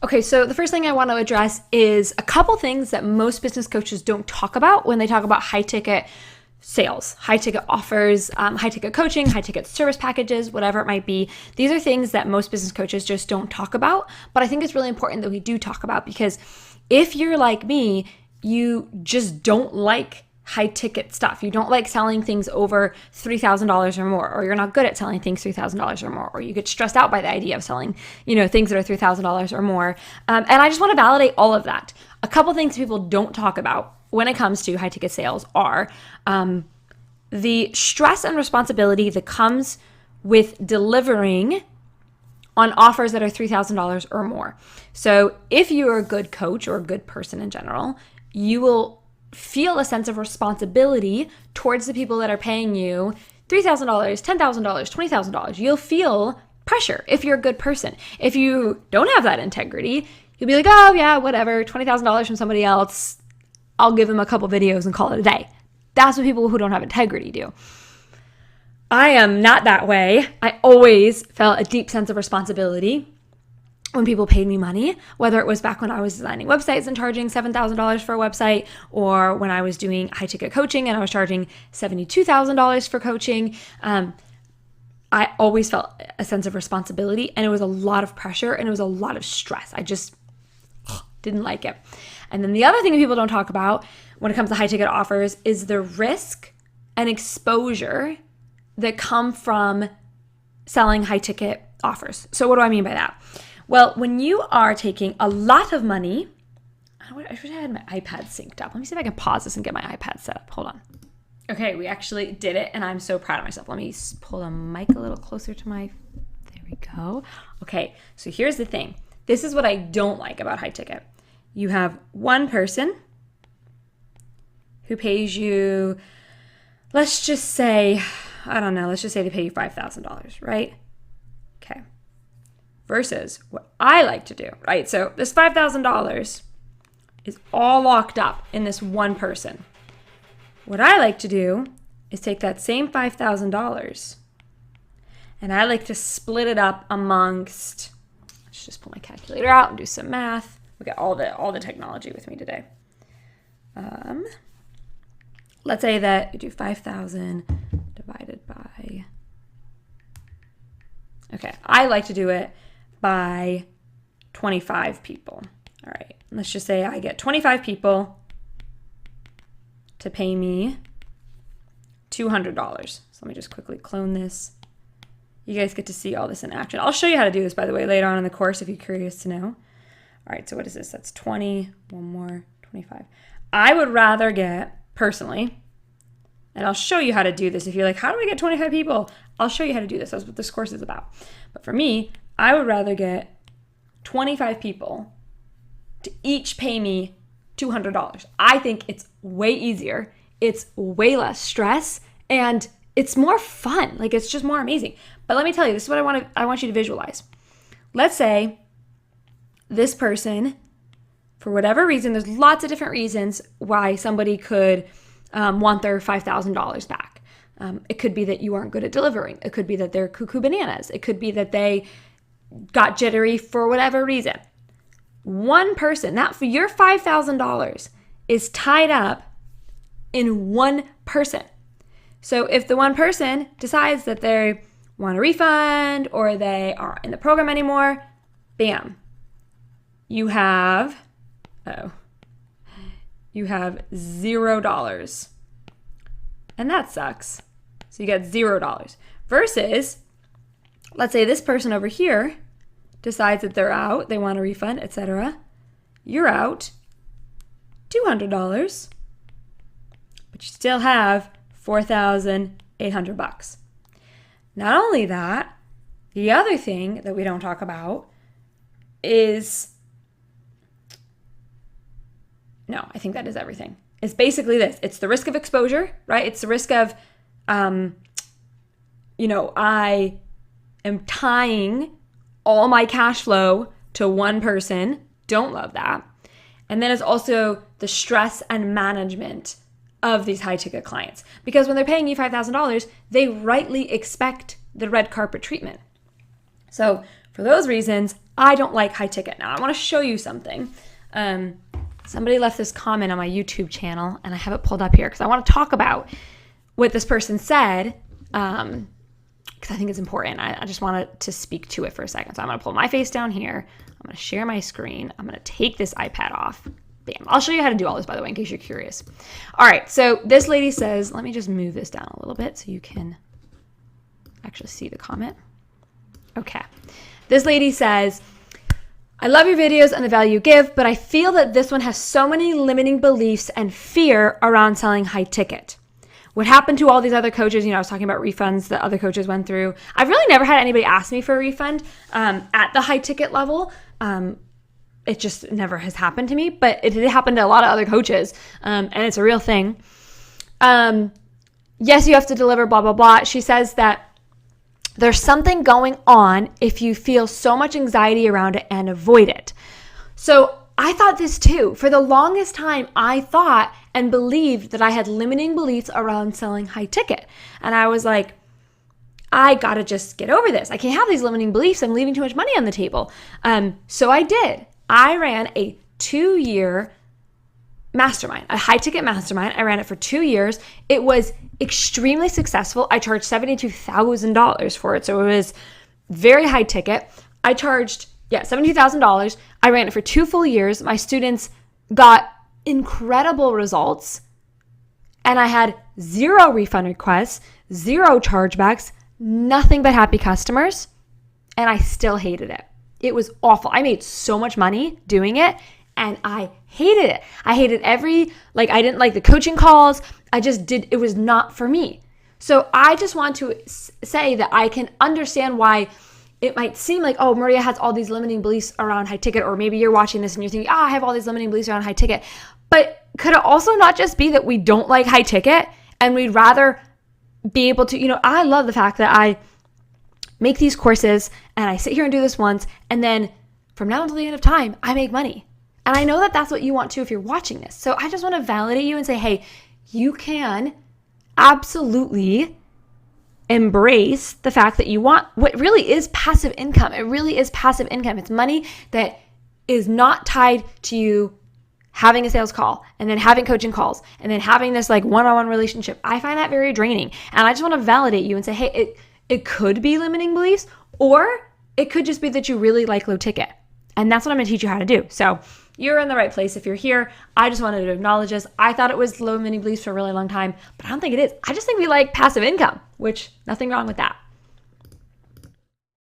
Okay, so the first thing I want to address is a couple things that most business coaches don't talk about when they talk about high ticket sales, high ticket offers, high ticket coaching, high ticket service packages, whatever it might be. These are things that most business coaches just don't talk about, but I think it's really important that we do talk about, because if you're like me, you just don't like high ticket stuff. You don't like selling things over $3,000 or more, or you're not good at selling things $3,000 or more, or you get stressed out by the idea of selling, things that are $3,000 or more. And I just want to validate all of that. A couple things people don't talk about when it comes to high ticket sales are the stress and responsibility that comes with delivering on offers that are $3,000 or more. So if you're a good coach or a good person in general, you will feel a sense of responsibility towards the people that are paying you $3,000, $10,000, $20,000. You'll feel pressure if you're a good person. If you don't have that integrity, you'll be like, oh yeah, whatever, $20,000 from somebody else, I'll give them a couple videos and call it a day. That's what people who don't have integrity do. I am not that way. I always felt a deep sense of responsibility when people paid me money, whether it was back when I was designing websites and charging $7,000 for a website, or when I was doing high ticket coaching and I was charging $72,000 for coaching. I always felt a sense of responsibility, and it was a lot of pressure and it was a lot of stress. I just didn't like it. And then the other thing that people don't talk about when it comes to high ticket offers is the risk and exposure that come from selling high ticket offers. So what do I mean by that? Well, when you are taking a lot of money, I wish I had my iPad synced up. Let me see if I can pause this and get my iPad set up. Hold on. Okay, we actually did it, and I'm so proud of myself. Let me pull the mic a little closer to my, there we go. Okay, so here's the thing. This is what I don't like about high ticket. You have one person who pays you, let's just say they pay you $5,000, right? Okay. Versus what I like to do, right? So this $5,000 is all locked up in this one person. What I like to do is take that same $5,000 and I like to split it up amongst, let's just pull my calculator out and do some math. We got all the technology with me today. Let's say that you do 5,000 divided by, okay, I like to do it by 25 people. All right, let's just say I get 25 people to pay me $200. So let me just quickly clone this. You guys get to see all this in action. I'll show you how to do this, by the way, later on in the course if you're curious to know. All right, so what is this? That's 20, one more, 25. I would rather get, personally, and I'll show you how to do this. If you're like, how do I get 25 people? I'll show you how to do this. That's what this course is about. But for me, I would rather get 25 people to each pay me $200. I think it's way easier. It's way less stress, and it's more fun. Like, it's just more amazing. But let me tell you, this is what I want you to visualize. Let's say this person, for whatever reason, there's lots of different reasons why somebody could want their $5,000 back. It could be that you aren't good at delivering. It could be that they're cuckoo bananas. It could be that they got jittery for whatever reason. One person, that for your $5,000 is tied up in one person. So if the one person decides that they want a refund or they aren't in the program anymore, bam, you have $0. And that sucks. So you get $0 versus, let's say this person over here decides that they're out, they want a refund, etc. You're out $200, but you still have $4,800. Not only that, the other thing that we don't talk about is, no, I think that is everything. It's basically this. It's the risk of exposure, right? It's the risk of, I am tying all my cash flow to one person. Don't love that. And then it's also the stress and management of these high ticket clients. Because when they're paying you $5,000, they rightly expect the red carpet treatment. So for those reasons, I don't like high ticket. Now, I want to show you something. Somebody left this comment on my YouTube channel, and I have it pulled up here because I want to talk about what this person said, because I think it's important. I just wanted to speak to it for a second. So I'm going to pull my face down here. I'm going to share my screen. I'm going to take this iPad off. Bam. I'll show you how to do all this, by the way, in case you're curious. All right, so this lady says, let me just move this down a little bit so you can actually see the comment. Okay. This lady says, I love your videos and the value you give, but I feel that this one has so many limiting beliefs and fear around selling high ticket. What happened to all these other coaches? I was talking about refunds that other coaches went through. I've really never had anybody ask me for a refund at the high ticket level. It just never has happened to me, but it did happen to a lot of other coaches, and it's a real thing. Yes, you have to deliver, blah, blah, blah. She says that there's something going on if you feel so much anxiety around it and avoid it. So I thought this too. For the longest time, I thought and believed that I had limiting beliefs around selling high ticket. And I was like, I gotta just get over this. I can't have these limiting beliefs. I'm leaving too much money on the table. So I did. I ran a 2-year mastermind, a high ticket mastermind. I ran it for 2 years. It was extremely successful. I charged $72,000 for it. So it was very high ticket. I charged, $72,000. I ran it for 2 full years. My students got incredible results, and I had 0 refund requests, 0 chargebacks, nothing but happy customers, and I still hated it. It was awful. I made so much money doing it, and I hated it. I hated I didn't like the coaching calls. It was not for me. So I just want to say that I can understand why it might seem like, oh, Maria has all these limiting beliefs around high ticket, or maybe you're watching this and you're thinking, I have all these limiting beliefs around high ticket. But could it also not just be that we don't like high ticket and we'd rather be able to, I love the fact that I make these courses and I sit here and do this once, and then from now until the end of time, I make money. And I know that that's what you want too if you're watching this. So I just want to validate you and say, hey, you can absolutely embrace the fact that you want what really is passive income. It really is passive income. It's money that is not tied to you having a sales call and then having coaching calls and then having this one-on-one relationship. I find that very draining. And I just want to validate you and say, hey, it could be limiting beliefs, or it could just be that you really like low ticket. And that's what I'm going to teach you how to do. So you're in the right place if you're here. I just wanted to acknowledge this. I thought it was low limiting beliefs for a really long time, but I don't think it is. I just think we like passive income, which nothing wrong with that.